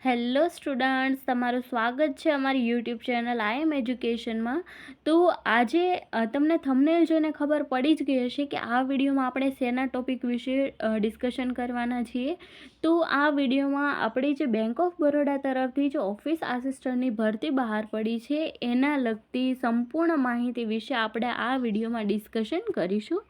Hello students, તમારું સ્વાગત છે અમારી યુટ્યુબ ચેનલ આઈ એમ એજ્યુકેશનમાં. તો આજે તમને થંબનેલ જોઈને ખબર પડી જ ગઈ હશે કે આ વિડીયોમાં આપણે શેના ટોપિક વિશે ડિસ્કશન કરવાના છીએ. તો આ વિડીયોમાં આપણે જે બેંક ઓફ બરોડા તરફથી જે ઓફિસ આસિસ્ટન્ટની ભરતી બહાર પડી છે એના લગતી સંપૂર્ણ માહિતી વિશે આપણે આ વિડીયોમાં ડિસ્કશન કરીશું.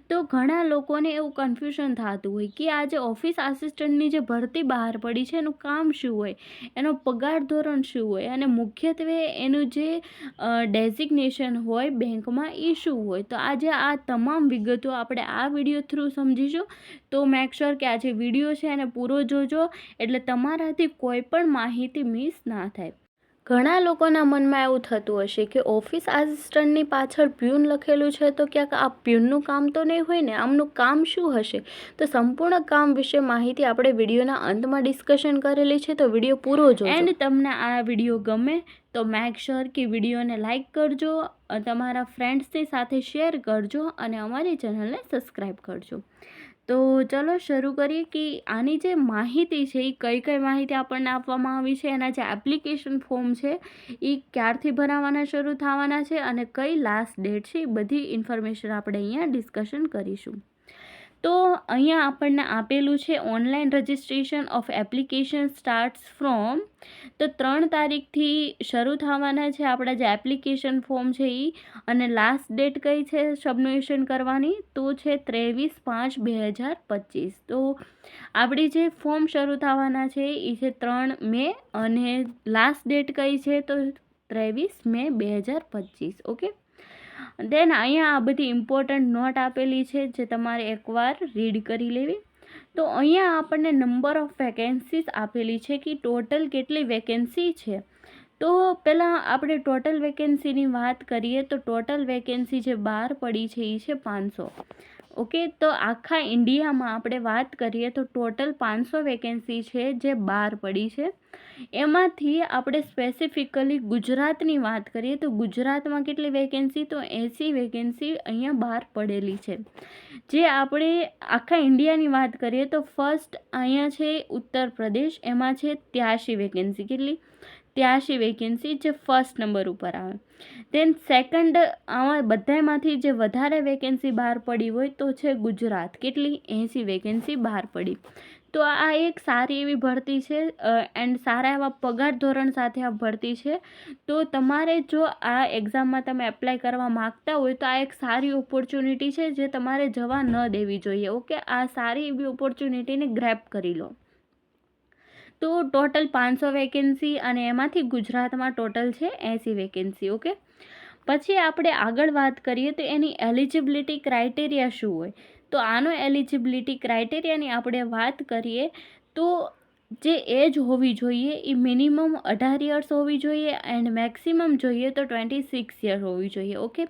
તો ઘણા લોકોને એવું કન્ફ્યુઝન થતું હોય કે આ જે ઓફિસ આસિસ્ટન્ટની જે ભરતી બહાર પડી છે એનું કામ શું હોય, એનો પગાર ધોરણ શું હોય અને મુખ્યત્વે એનું જે ડેઝિગ્નેશન હોય બેંકમાં એ શું હોય. તો આજે આ તમામ વિગતો આપણે આ વિડીયો થ્રુ સમજીશું. તો મેક શ્યોર કે આ જે વિડીયો છે એને પૂરો જોજો એટલે તમારાથી કોઈ પણ માહિતી મિસ ના થાય. ઘણા લોકોના મનમાં એવું થતું હશે કે ઓફિસ આસિસ્ટન્ટની પાછળ પ્યુન લખેલું છે તો ક્યાંક આ પ્યુનનું કામ તો નહીં હોય ને, આમનું કામ શું હશે? તો સંપૂર્ણ કામ વિશે માહિતી આપણે વિડીયોના અંતમાં ડિસ્કશન કરેલી છે, તો વિડીયો પૂરો જોજો. એન્ડ તમને આ વિડીયો ગમે તો મેક શ્યોર કે વિડીયોને લાઇક કરજો, તમારા ફ્રેન્ડ્સની સાથે શેર કરજો અને અમારી ચેનલને સબસ્ક્રાઈબ કરજો. તો ચલો શરૂ કરીએ કે આની જે માહિતી છે એ કઈ માહિતી આપણને આપવામાં આવી છે, એના જે એપ્લિકેશન ફોર્મ છે એ ક્યારથી ભરાવાના શરૂ થવાના છે અને કઈ લાસ્ટ ડેટ છે એ બધી ઇન્ફોર્મેશન આપણે અહીંયા ડિસ્કશન કરીશું. તો અહીંયા આપણને આપેલું છે online registration of application starts from, તો 3 તારીખથી શરૂ થવાના છે આપણા જે એપ્લિકેશન ફોર્મ છે એ, અને લાસ્ટ ડેટ કઈ છે સબમિશન કરવાની તો છે 23/5/2025. તો આપણી જે ફોર્મ શરૂ થવાના છે એ છે 3 મે અને લાસ્ટ ડેટ કઈ છે તો 23 મે 2025. ઓકે, દેન અહીંયા આ બધી ઇમ્પોર્ટન્ટ નોટ આપેલી છે જે તમારે એકવાર રીડ કરી લેવી. તો અહીંયા આપણને નંબર ઓફ વેકેન્સીઝ આપેલી છે કે ટોટલ કેટલી વેકેન્સી છે. તો પહેલાં આપણે ટોટલ વેકેન્સીની વાત કરીએ તો ટોટલ વેકેન્સી જે બહાર પડી છે એ છે 500. ઓકે, તો આખા ઇન્ડિયામાં આપણે વાત કરીએ તો ટોટલ 500 વેકેન્સી છે જે બહાર પડી છે. એમાંથી આપણે સ્પેસિફિકલી ગુજરાતની વાત કરીએ તો ગુજરાતમાં કેટલી વેકેન્સી તો 80 વેકેન્સી અહીંયા બહાર પડેલી છે. જે આપણે આખા ઇન્ડિયાની વાત કરીએ તો ફર્સ્ટ અહીંયા છે ઉત્તર પ્રદેશ, એમાં છે 83 વેકેન્સી. કેટલી? 83 વેકેન્સી જે ફર્સ્ટ નંબર ઉપર આવે. દેન સેકન્ડ આમાં બધામાંથી જે વધારે વેકેન્સી બહાર પડી હોય તો છે ગુજરાત. કેટલી? 80 વેકેન્સી બહાર પડી. તો આ એક સારી એવી ભરતી છે એન્ડ સારા એવા પગાર ધોરણ સાથે આ ભરતી છે. તો તમારે જો આ એક્ઝામમાં તમે એપ્લાય કરવા માગતા હોય તો આ એક સારી ઓપોર્ચ્યુનિટી છે જે તમારે જવા ન દેવી જોઈએ. ઓકે, આ સારી એવી ઓપોર્ચ્યુનિટીને ગ્રેબ કરી લો. તો ટોટલ 500 વેકેન્સી અને એમાંથી ગુજરાતમાં ટોટલ છે 80 વેકેન્સી. ઓકે, પછી આપણે આગળ વાત કરીએ તો એની એલિજિબિલિટી ક્રાઇટેરિયા શું હોય. તો આનો એલિજિબિલિટી ક્રાઇટેરિયાની આપણે વાત કરીએ તો જે એજ હોવી જોઈએ એ મિનિમમ 18 યર્સ હોવી જોઈએ એન્ડ મેક્સિમમ જોઈએ તો 26 યર હોવી જોઈએ. ઓકે,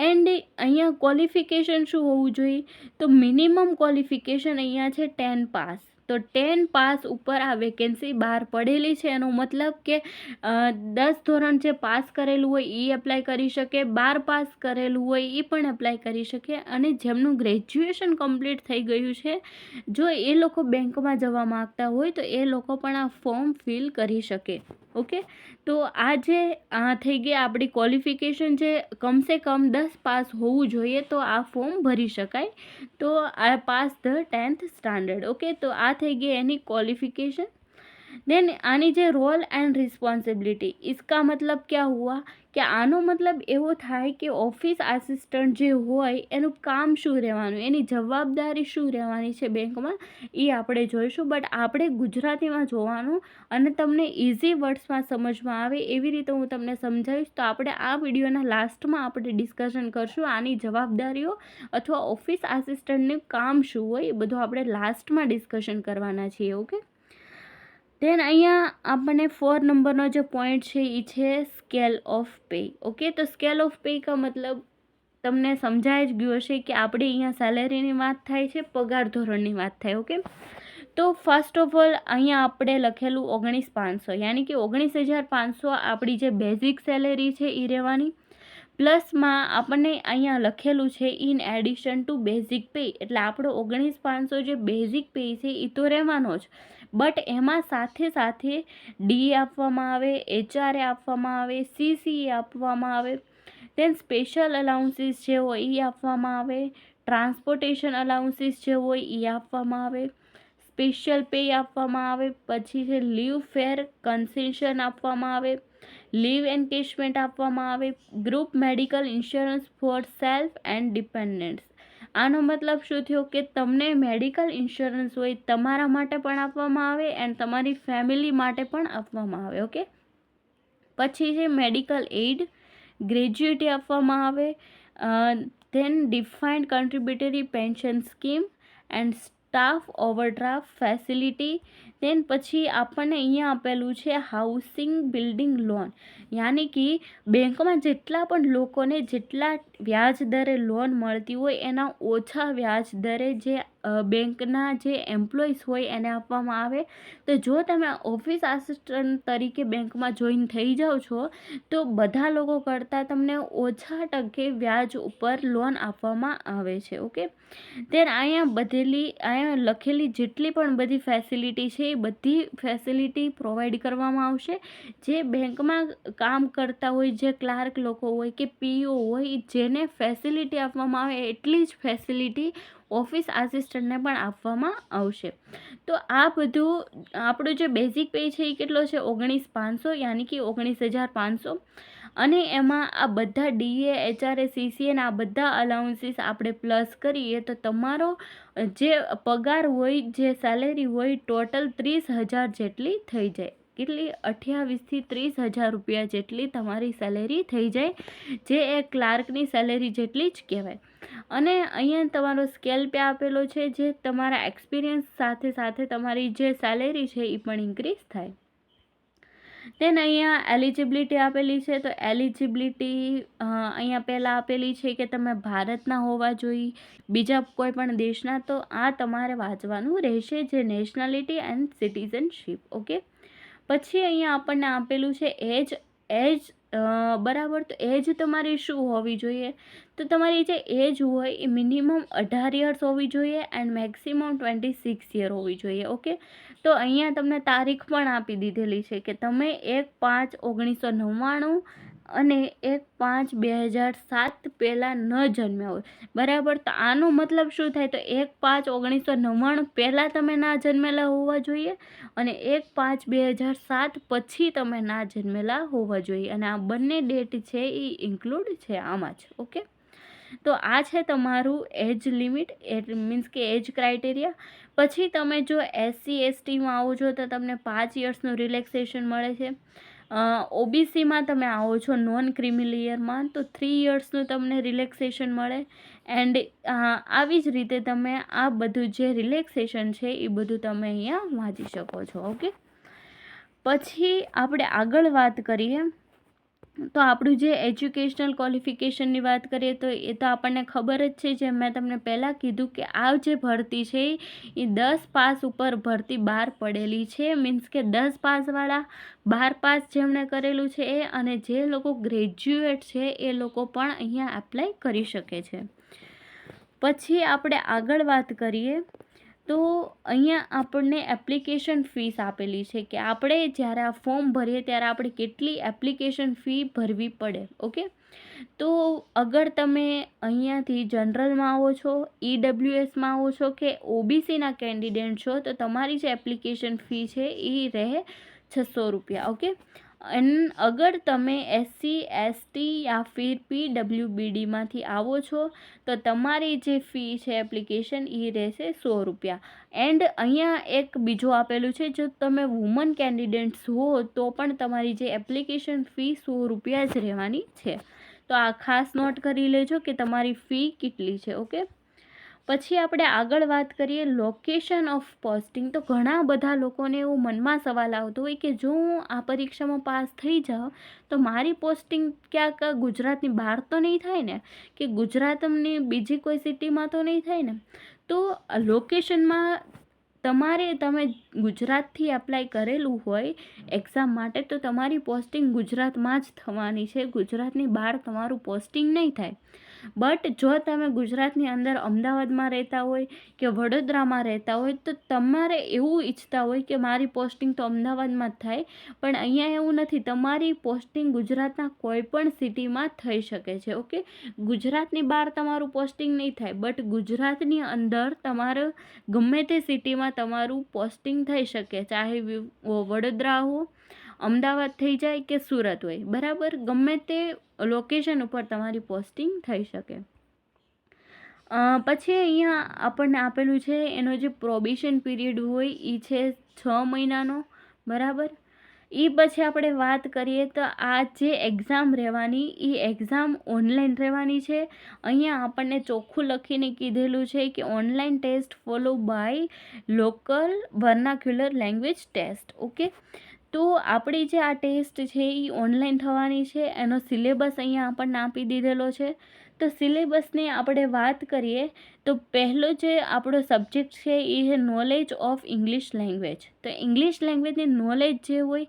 એન્ડ અહીંયા ક્વોલિફિકેશન શું હોવું જોઈએ તો મિનિમમ ક્વોલિફિકેશન અહીંયા છે 10 પાસ. તો 10 પાસ ઉપર આ વેકેન્સી બહાર પડેલી છે. એનો મતલબ કે 10 ધોરણ જે પાસ કરેલું હોય એ એપ્લાય કરી શકે, 12 પાસ કરેલું હોય એ પણ એપ્લાય કરી શકે, અને જેમનું ગ્રેજ્યુએશન કમ્પ્લીટ થઈ ગયું છે જો એ લોકો બેંકમાં જવા માગતા હોય તો એ લોકો પણ આ ફોર્મ ફિલ કરી શકે. ઓકે, તો આ જે થઈ ગઈ આપણી ક્વોલિફિકેશન જે કમસે કમ 10 પાસ હોવું જોઈએ તો આ ફોર્મ ભરી શકાય. તો આ pass the 10th standard. Okay, તો આ થઈ ગઈ એની क्वालिफिकेशन. देन आनी जे रोल एंड रिस्पॉन्सिबिलिटी, इसका मतलब क्या हुआ કે આનો મતલબ એવો થાય કે ઓફિસ આસિસ્ટન્ટ જે હોય એનું કામ શું રહેવાનું, એની જવાબદારી શું રહેવાની છે બેંકમાં એ આપણે જોઈશું. બટ આપણે ગુજરાતીમાં જોવાનું અને તમને ઇઝી વર્ડ્સમાં સમજમાં આવે એવી રીતે હું તમને સમજાવીશ. તો આપણે આ વિડીયોના લાસ્ટમાં આપણે ડિસ્કશન કરશું આની જવાબદારીઓ અથવા ઓફિસ આસિસ્ટન્ટનું કામ શું હોય એ બધું આપણે લાસ્ટમાં ડિસ્કશન કરવાના છીએ. ઓકે, देन અહીંયા આપણને 4 નંબરનો जो पॉइंट છે એ છે સ્કેલ ઓફ पे. ઓકે, તો સ્કેલ ઓફ पे का मतलब તમને સમજાય જ ગયું હશે કે આપણે અહીંયા સેલેરીની વાત થાય છે, પગાર ધોરણની વાત થાય. ઓકે, તો ફર્સ્ટ ઓફ ઓલ અહીંયા આપણે લખેલું 19,500 યાની કે 19,500 આપણી જે બેઝિક સેલેરી છે એ રહેવાની. પ્લસમાં આપણને અહીંયા લખેલું છે in addition to basic pay, એટલે આપણો 19,500 જે બેઝિક પે છે એ તો રહેવાનો જ, બટ એમાં સાથે સાથે ડી આપવામાં આવે, HRA આપવામાં આવે, CCE આપવામાં આવે, દેન સ્પેશિયલ અલાઉન્સીસ જે હોય એ આપવામાં આવે, ટ્રાન્સપોર્ટેશન અલાઉન્સીસ જે હોય એ આપવામાં આવે, સ્પેશિયલ પે આપવામાં આવે, પછી છે લીવ ફેર કન્સેશન આપવામાં આવે, લીવ એન્કેશમેન્ટ આપવામાં આવે, group medical insurance for self and dependents. આનો મતલબ શું થયો કે તમને મેડિકલ ઇન્સ્યોરન્સ હોય તમારા માટે પણ આપવામાં આવે એન્ડ તમારી ફેમિલી માટે પણ આપવામાં આવે. ઓકે, પછી છે મેડિકલ એઇડ, ગ્રેજ્યુટી આપવામાં આવે, then defined contributory pension scheme and staff overdraft facility. Then પછી આપણને અહીંયા આપેલું છે હાઉસિંગ બિલ્ડિંગ લોન, યાની કે બેંકમાં જેટલા પણ લોકોને જેટલા વ્યાજ દરે લોન મળતી હોય એના ઓછા વ્યાજ દરે જે બેંકના જે એમ્પ્લોઈઝ હોય એને આપવામાં આવે. તો જો તમે ઓફિસ આસિસ્ટન્ટ તરીકે બેંકમાં જોઈન થઈ જાઓ છો તો બધા લોકો કરતાં તમને ઓછા ટકે વ્યાજ ઉપર લોન આપવામાં આવે છે. ઓકે, ત્યારે અહીંયા લખેલી જેટલી પણ બધી ફેસિલિટી છે એ બધી ફેસિલિટી પ્રોવાઈડ કરવામાં આવશે. જે બેંકમાં કામ કરતા હોય, જે ક્લાર્ક લોકો હોય કે PO હોય, જેને ફેસિલિટી આપવામાં આવે એટલી જ ફેસિલિટી ઓફિસ આસિસ્ટન્ટને પણ આપવામાં આવશે. તો આ બધું આપણો જે બેઝિક પે છે એ કેટલો છે 19,500, યાની કે 19,500. અને એમાં આ બધા DA, HRA, CCA ને આ બધા અલાઉન્સીસ આપણે પ્લસ કરીએ તો તમારો જે પગાર હોય, જે સેલેરી હોય, ટોટલ 30,000 જેટલી થઈ જાય. કેટલી? 28,000 થી 30,000 રૂપિયા જેટલી તમારી સેલેરી થઈ જાય, જે એક ક્લાર્કની સેલેરી જેટલી જ કહેવાય. અને અહીંયા તમારો સ્કેલ પે આપેલો છે, જે તમારા એક્સપિરિયન્સ સાથે સાથે તમારી જે સેલેરી છે એ પણ ઇન્ક્રીઝ થાય. દેન અહીંયા એલિજિબિલિટી આપેલી છે. તો એલિજિબિલિટી અહીંયા પહેલાં આપેલી છે કે તમે ભારતના હોવા જોઈએ, બીજા કોઈ પણ દેશના. તો આ તમારે વાંચવાનું રહેશે, જે નેશનાલિટી એન્ડ સિટીઝનશીપ. ઓકે, પછી અહીંયા આપણને આપેલું છે એજ બરાબર. તો એજ તમારી શું હોવી જોઈએ? તો તમારી જે એજ હોય એ મિનિમમ 18 યર્સ હોવી જોઈએ એન્ડ મેક્સિમમ 26 યર હોવી જોઈએ. ઓકે, તો અહીંયા તમને તારીખ પણ આપી દીધેલી છે કે તમે 1/5/1999 અને 1/5/2007 પહેલાં ન જન્મ્યા હોય. બરાબર, તો આનો મતલબ શું થાય? તો 1/5/1999 પહેલાં તમે ના જન્મેલા હોવા જોઈએ અને 1/5/2007 પછી તમે ના જન્મેલા હોવા જોઈએ. અને આ બંને ડેટ છે એ ઇન્ક્લુડ છે આમાં જ. ઓકે, તો આ છે તમારું એજ લિમિટ, એટ મીન્સ કે એજ ક્રાઇટેરિયા. પછી તમે જો SC/STમાં આવો છો તો તમને 5 યર્સનું રિલેક્સેશન મળે છે. OBCમાં તમે આવો છો નોન ક્રિમિલિયરમાં તો 3 યર્સનું તમને રિલેક્સેશન મળે. એન્ડ આવી જ રીતે તમે આ બધું જે રિલેક્સેશન છે એ બધું તમે અહીંયા વાંચી શકો છો. ઓકે, પછી આપણે આગળ વાત કરીએ તો આપણું જે એજ્યુકેશનલ ક્વોલિફિકેશનની વાત કરીએ તો એ તો આપણને ખબર જ છે, જેમ મેં તમને પહેલાં કીધું કે આ જે ભરતી છે એ 10 પાસ ઉપર ભરતી બહાર પડેલી છે. મીન્સ કે 10 પાસવાળા, 12 પાસ જેમણે કરેલું છે એ, અને જે લોકો ગ્રેજ્યુએટ છે એ લોકો પણ અહીંયા એપ્લાય કરી શકે છે. પછી આપણે આગળ વાત કરીએ તો અહીંયા આપણને એપ્લિકેશન ફીસ આપેલી છે કે આપણે જ્યારે આ ફોર્મ ભરીએ ત્યારે આપણે કેટલી એપ્લિકેશન ફી ભરવી પડે. ઓકે, તો અગર તમે અહીંયાથી જનરલમાં આવો છો, EWSમાં આવો છો કે OBCના કેન્ડિડેટ છો તો તમારી જે એપ્લિકેશન ફી છે એ રહે 600 રૂપિયા. ઓકે, એન્ડ અગર તમે SC, ST યા ફિર PWBDમાંથી આવો છો તો તમારી જે ફી છે એપ્લિકેશન એ રહેશે 100 રૂપિયા. એન્ડ અહીંયા એક બીજું આપેલું છે, જો તમે વુમન કેન્ડિડેટ્સ હો તો પણ તમારી જે એપ્લિકેશન ફી 100 રૂપિયા જ રહેવાની છે. તો આ ખાસ નોટ કરી લેજો કે તમારી ફી કેટલી છે. ઓકે, પછી આપણે આગળ વાત કરીએ લોકેશન ઓફ પોસ્ટિંગ. તો ઘણા બધા લોકોને એવું મનમાં સવાલ આવતો હોય કે જો હું આ પરીક્ષામાં પાસ થઈ જાઉં તો મારી પોસ્ટિંગ ક્યાંક ગુજરાતની બહાર તો નહીં થાય ને, કે ગુજરાતની બીજી કોઈ સિટીમાં તો નહીં થાય ને. તો લોકેશનમાં તમે ગુજરાતથી એપ્લાય કરેલું હોય એક્ઝામ માટે તો તમારી પોસ્ટિંગ ગુજરાતમાં જ થવાની છે, ગુજરાતની બહાર તમારું પોસ્ટિંગ નહીં થાય. બટ જો તમે ગુજરાતની અંદર અમદાવાદમાં રહેતા હોય કે વડોદરામાં રહેતા હોય તો તમારે એવું ઈચ્છતા હોય કે મારી પોસ્ટિંગ તો અમદાવાદમાં જ થાય, પણ અહીંયા એવું નથી, તમારી પોસ્ટિંગ ગુજરાતના કોઈ પણ સિટીમાં થઈ શકે છે. ઓકે, ગુજરાતની બહાર તમારું પોસ્ટિંગ નહીં થાય, બટ ગુજરાતની અંદર તમારું ગમે તે સિટીમાં તમારું પોસ્ટિંગ થઈ શકે, ચાહે વડોદરા હો, અમદાવાદ થઈ જાય કે સુરત હોય, બરાબર, ગમે તે લોકેશન ઉપર તમારી પોસ્ટિંગ થઈ શકે. પછી અહીંયા આપણને આપેલું છે એનો જે પ્રોબેશન પીરિયડ હોય એ છે 6 મહિનાનો, બરાબર. એ પછી આપણે વાત કરીએ તો આ જે એક્ઝામ રહેવાની એ એક્ઝામ ઓનલાઈન રહેવાની છે. અહીંયા આપણને ચોખ્ખું લખીને કીધેલું છે કે online test follow by local vernacular language test. Okay, તો આપણી જે આ ટેસ્ટ છે એ ઓનલાઈન થવાની છે. એનો સિલેબસ અહીંયા આપણને આપી દીધેલો છે. તો સિલેબસની આપણે વાત કરીએ તો પહેલો જે આપણો સબ્જેક્ટ છે એ છે નોલેજ ઓફ ઇંગ્લિશ લેંગ્વેજ. તો ઇંગ્લિશ લેંગ્વેજની નોલેજ જે હોય,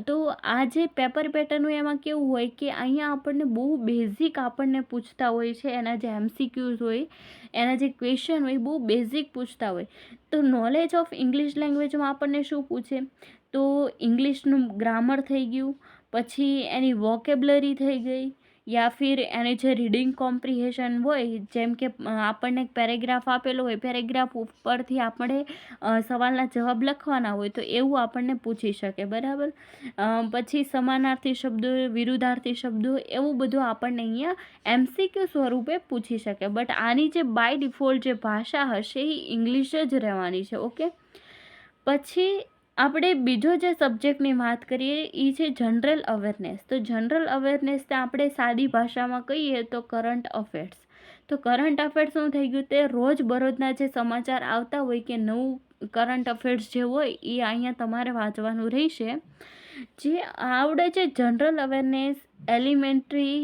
તો આ જે પેપર પેટર્ન હોય એમાં કેવું હોય કે અહીંયા આપણને બહુ બેઝિક આપણને પૂછતા હોય છે. એના જે MCQs હોય, એના જે ક્વેશ્ચન હોય બહુ બેઝિક પૂછતા હોય. તો નોલેજ ઓફ ઇંગ્લિશ લેંગ્વેજમાં આપણને શું પૂછે, તો ઇંગ્લિશનું ગ્રામર થઈ ગયું, પછી એની વોકેબ્લરી થઈ ગઈ, યા ફિર એની જે રીડિંગ કોમ્પ્રિહેશન હોય, જેમ કે આપણને એક પેરેગ્રાફ આપેલો હોય, પેરેગ્રાફ ઉપરથી આપણે સવાલના જવાબ લખવાના હોય, તો એવું આપણને પૂછી શકે, બરાબર. પછી સમાનાર્થી શબ્દો, વિરુદ્ધાર્થી શબ્દો, એવું બધું આપણને અહીંયા MCQ સ્વરૂપે પૂછી શકે. બટ આની જે બાય ડિફોલ્ટ જે ભાષા હશે એ ઇંગ્લિશ જ રહેવાની છે. ઓકે, પછી આપણે બીજો જે સબ્જેક્ટની વાત કરીએ એ છે જનરલ અવેરનેસ. તો જનરલ અવેરનેસને આપણે સાદી ભાષામાં કહીએ તો કરંટ અફેર્સ. તો કરંટ અફેર્સ શું થઈ ગયું, તે રોજબરોજના જે સમાચાર આવતા હોય કે નવું કરંટ અફેર્સ જે હોય એ અહીંયા તમારે વાંચવાનું રહેશે. જે આવડે છે જનરલ અવેરનેસ, એલિમેન્ટરી,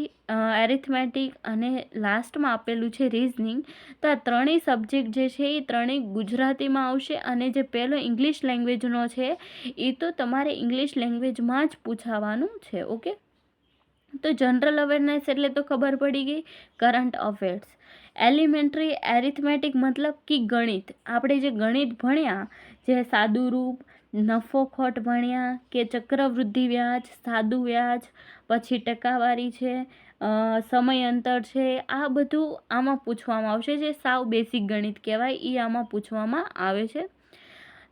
એરિથમેટિક અને લાસ્ટમાં આપેલું છે રીઝનિંગ. તો આ ત્રણેય સબ્જેક્ટ જે છે એ ત્રણેય ગુજરાતીમાં આવશે. અને જે પહેલો ઇંગ્લિશ લેંગ્વેજનો છે એ તો તમારે ઇંગ્લિશ લેંગ્વેજમાં જ પૂછાવાનું છે. ઓકે, તો જનરલ અવેરનેસ એટલે તો ખબર પડી ગઈ, કરંટ અફેર્સ. એલિમેન્ટરી એરિથમેટિક મતલબ કે ગણિત. આપણે જે ગણિત ભણ્યા, જે સાદું રૂપ, નફો ખોટ ભણ્યા, કે ચક્રવૃદ્ધિ વ્યાજ, સાદું વ્યાજ, પછી ટકાવારી છે, સમય અંતર છે, આ બધું આમાં પૂછવામાં આવશે. જે સાવ બેસિક ગણિત કહેવાય એ આમાં પૂછવામાં આવે છે.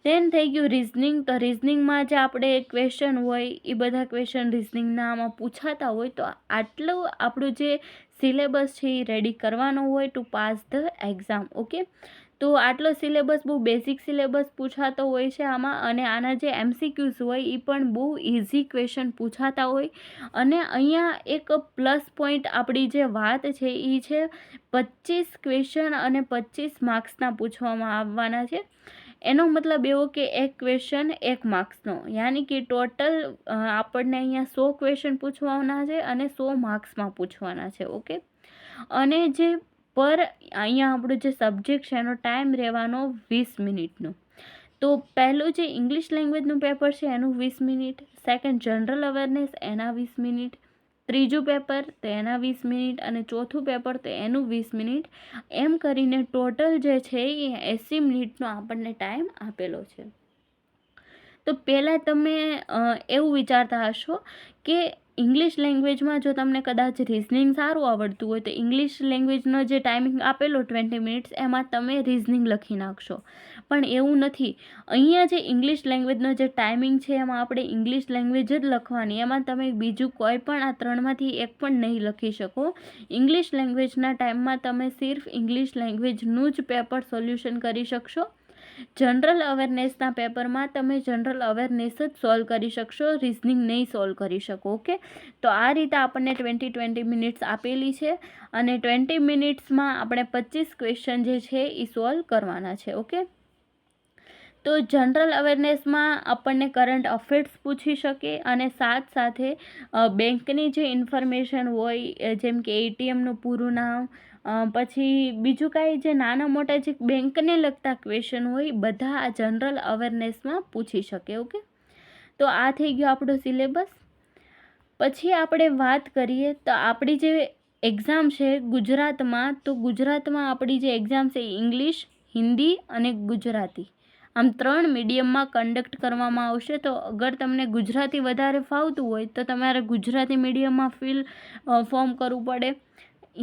દેન થઈ ગયું રિઝનિંગ. તો રિઝનિંગમાં જે આપણે ક્વેશ્ચન હોય એ બધા ક્વેશ્ચન રિઝનિંગના આમાં પૂછાતા હોય. તો આટલું આપણું જે સિલેબસ છે એ રેડી કરવાનો હોય to pass the exam. Okay, તો આટલો સિલેબસ બહુ બેઝિક સિલેબસ પૂછાતો હોય છે આમાં. અને આના જે MCQs હોય એ પણ બહુ ઇઝી ક્વેશ્ચન પૂછાતા હોય. અને અહીંયા એક પ્લસ પોઈન્ટ આપણી જે વાત છે એ છે 25 ક્વેશ્ચન અને 25 માર્ક્સના પૂછવામાં આવવાના છે. એનો મતલબ એવો કે એક ક્વેશ્ચન 1 માર્ક્સનો, યાની કે ટોટલ આપણને અહીંયા 100 ક્વેશ્ચન પૂછવાના છે અને 100 માર્ક્સમાં પૂછવાના છે. ઓકે, અને જે અહીંયા આપણો જે સબ્જેક્ટ છે એનો ટાઈમ રહેવાનો 20 મિનિટનો. તો પહેલું જે ઇંગ્લિશ લેંગ્વેજનું પેપર છે એનું 20 મિનિટ, સેકન્ડ જનરલ અવેરનેસ એના 20 મિનિટ, ત્રીજું પેપર તો એના 20 મિનિટ, અને ચોથું પેપર તો એનું 20 મિનિટ. એમ કરીને ટોટલ જે છે એ 80 મિનિટનો આપણને ટાઈમ આપેલો છે. તો પહેલાં તમે એવું વિચારતા હશો કે ઇંગ્લિશ લેંગ્વેજમાં જો તમને કદાચ રિઝનિંગ સારું આવડતું હોય તો ઇંગ્લિશ લેંગ્વેજનો જે ટાઈમિંગ આપેલો 20 મિનિટ્સ એમાં તમે રિઝનિંગ લખી નાખશો, પણ એવું નથી. અહીંયા જે ઇંગ્લિશ લેંગ્વેજનો જે ટાઈમિંગ છે એમાં આપણે ઇંગ્લિશ લેંગ્વેજ જ લખવાની, એમાં તમે બીજું કોઈ પણ આ ત્રણમાંથી એક પણ નહીં લખી શકો. ઇંગ્લિશ લેંગ્વેજના ટાઈમમાં તમે સિર્ફ ઇંગ્લિશ લેંગ્વેજનું જ પેપર સોલ્યુશન કરી શકશો. જનરલ અવેરનેસના પેપરમાં તમે જનરલ અવેરનેસ જ સોલ્વ કરી શકશો, રિઝનિંગ નહીં સોલ્વ કરી શકો. ઓકે, તો આ રીતે આપણને 20 મિનિટ્સ આપેલી છે અને 20 મિનિટ્સમાં આપણે 25 ક્વેશ્ચન જે છે એ સોલ્વ કરવાના છે. ઓકે, તો જનરલ અવેરનેસમાં આપણને કરંટ અફેર્સ પૂછી શકે અને સાથે બેંકની જે ઇન્ફોર્મેશન હોય, જેમ કે ATMનું પૂરું નામ, પછી બીજું કાંઈ જે નાના મોટા જે બેંકને લગતા ક્વેશ્ચન હોય બધા આ જનરલ અવેરનેસમાં પૂછી શકે. ઓકે, તો આ થઈ ગયો આપણો સિલેબસ. પછી આપણે વાત કરીએ તો આપણી જે એક્ઝામ છે ગુજરાતમાં, તો ગુજરાતમાં આપણી જે એક્ઝામ છે ઇંગ્લિશ, હિન્દી અને ગુજરાતી, આમ 3 મીડિયમમાં કન્ડક્ટ કરવામાં આવશે. તો અગર તમને ગુજરાતી વધારે ફાવતું હોય તો તમારે ગુજરાતી મીડિયમમાં ફોર્મ કરવું પડે.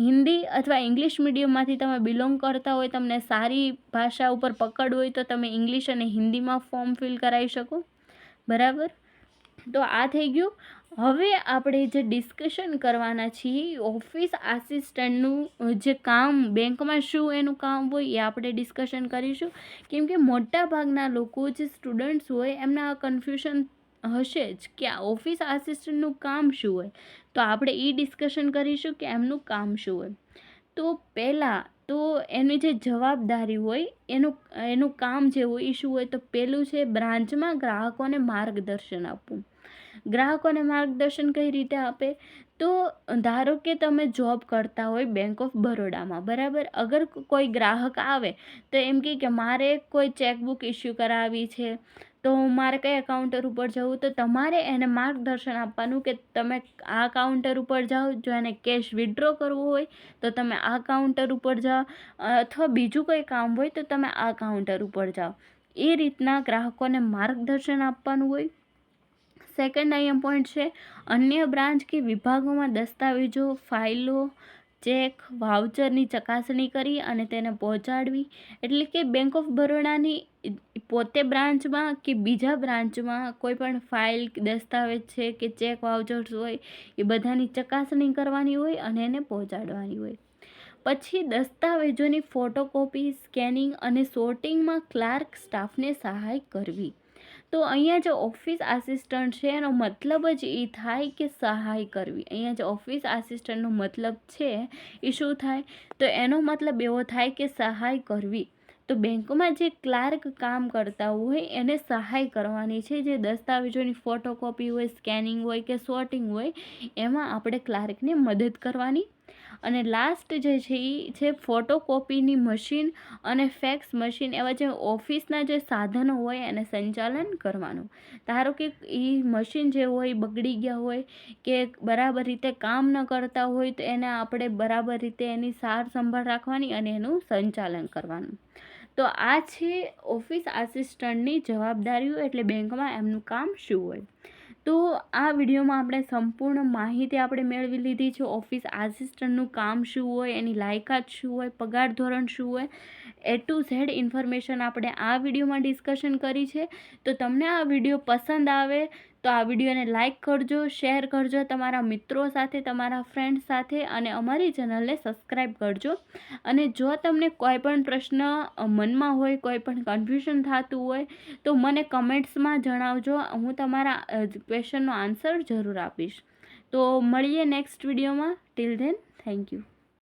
હિન્દી અથવા ઇંગ્લિશ મીડિયમમાંથી તમે બિલોંગ કરતા હોય, તમને સારી ભાષા ઉપર પકડ હોય તો તમે ઇંગ્લિશ અને હિન્દીમાં ફોર્મ ફિલ કરાવી શકો. બરાબર, તો આ થઈ ગયું. હવે આપણે જે ડિસ્કશન કરવાના છીએ ઓફિસ આસિસ્ટન્ટનું જે કામ બેંકમાં શું એનું કામ હોય એ આપણે ડિસ્કશન કરીશું. કેમ કે મોટા ભાગના લોકો જે સ્ટુડન્ટ્સ હોય એમને આ કન્ફ્યુઝન હશે જ કે આ ઓફિસ આસિસ્ટન્ટનું કામ શું હોય. તો આપણે એ ડિસ્કશન કરીશું કે એમનું કામ શું હોય. તો પહેલાં તો એની જે જવાબદારી હોય એનું કામ જે હોય એ શું હોય, તો પહેલું છે બ્રાન્ચમાં ગ્રાહકોને માર્ગદર્શન આપવું. ગ્રાહકોને માર્ગદર્શન કઈ રીતે આપે, તો ધારો કે તમે જોબ કરતા હોય બેંક ઓફ બરોડામાં, બરાબર. અગર કોઈ ગ્રાહક આવે તો એમ કે મારે કોઈ ચેકબુક ઇસ્યુ કરાવવી છે, તો મારે કયા કાઉન્ટર ઉપર જવું, તો તમારે એને માર્ગદર્શન આપવાનું કે તમે આ કાઉન્ટર ઉપર જાઓ. જો એને કેશ વિથડ્રો કરવું હોય તો તમે આ કાઉન્ટર ઉપર જાઓ, અથવા બીજું કોઈ કામ હોય તો તમે આ કાઉન્ટર ઉપર જાઓ. એ રીતના ગ્રાહકોને માર્ગદર્શન આપવાનું હોય. સેકન્ડ અહીંયા પોઈન્ટ છે અન્ય બ્રાન્ચ કે વિભાગોમાં દસ્તાવેજો, ફાઇલો, ચેક, વાઉચરની ચકાસણી કરી અને તેને પહોંચાડવી. એટલે કે બેંક ઓફ બરોડાની પોતે બ્રાન્ચમાં કે બીજા બ્રાન્ચમાં કોઈ પણ ફાઇલ, દસ્તાવેજ છે કે ચેક, વાઉચર્સ હોય એ બધાની ચકાસણી કરવાની હોય અને એને પહોંચાડવાની હોય. પછી દસ્તાવેજોની ફોટોકોપી, સ્કેનિંગ અને સોર્ટિંગમાં ક્લાર્ક સ્ટાફને સહાય કરવી. તો અહીંયા જે ઓફિસ આસિસ્ટન્ટ છે એનો મતલબ જ એ થાય કે સહાય કરવી. અહીંયા જે ઓફિસ આસિસ્ટન્ટનો મતલબ છે એ શું થાય, તો એનો મતલબ એવો થાય કે સહાય કરવી. તો બેંકમાં જે ક્લાર્ક કામ કરતા હોય એને સહાય કરવાની છે. જે દસ્તાવેજોની ફોટોકોપી હોય, સ્કેનિંગ હોય કે સોર્ટિંગ હોય એમાં આપણે ક્લાર્કને મદદ કરવાની. અને લાસ્ટ જે છે એ છે ફોટોકોપીની મશીન અને ફેક્સ મશીન એવા જે ઓફિસના જે સાધનો હોય એને સંચાલન કરવાનું. ધારો કે એ મશીન જે હોય બગડી ગયા હોય કે બરાબર રીતે કામ ન કરતા હોય તો એને આપણે બરાબર રીતે એની સાર સંભાળ રાખવાની અને એનું સંચાલન કરવાનું. તો આ છે ઓફિસ આસિસ્ટન્ટની જવાબદારીઓ, એટલે બેંકમાં એમનું કામ શું હોય. તો આ વિડીયોમાં આપણે સંપૂર્ણ માહિતી આપણે મેળવી લીધી છે. ઓફિસ આસિસ્ટન્ટનું કામ શું હોય, એની લાયકાત શું હોય, પગાર ધોરણ શું હોય, A to Z ઇન્ફોર્મેશન આપણે આ વિડીયોમાં ડિસ્કશન કરી છે. તો તમને આ વિડીયો પસંદ આવે તો આ વિડીયોને લાઇક કરજો, શેર કરજો તમારા મિત્રો સાથે, તમારા ફ્રેન્ડ્સ સાથે, અને અમારી ચેનલને સબસ્ક્રાઈબ કરજો. અને જો તમને કોઈ પણ પ્રશ્ન મનમાં હોય, કોઈ પણ કન્ફ્યુઝન થતું હોય તો મને કમેન્ટ્સમાં જણાવજો. હું તમારા ક્વેશ્ચનનો આન્સર જરૂર આપીશ. તો મળીએ નેક્સ્ટ વિડીયોમાં. Till then, thank you.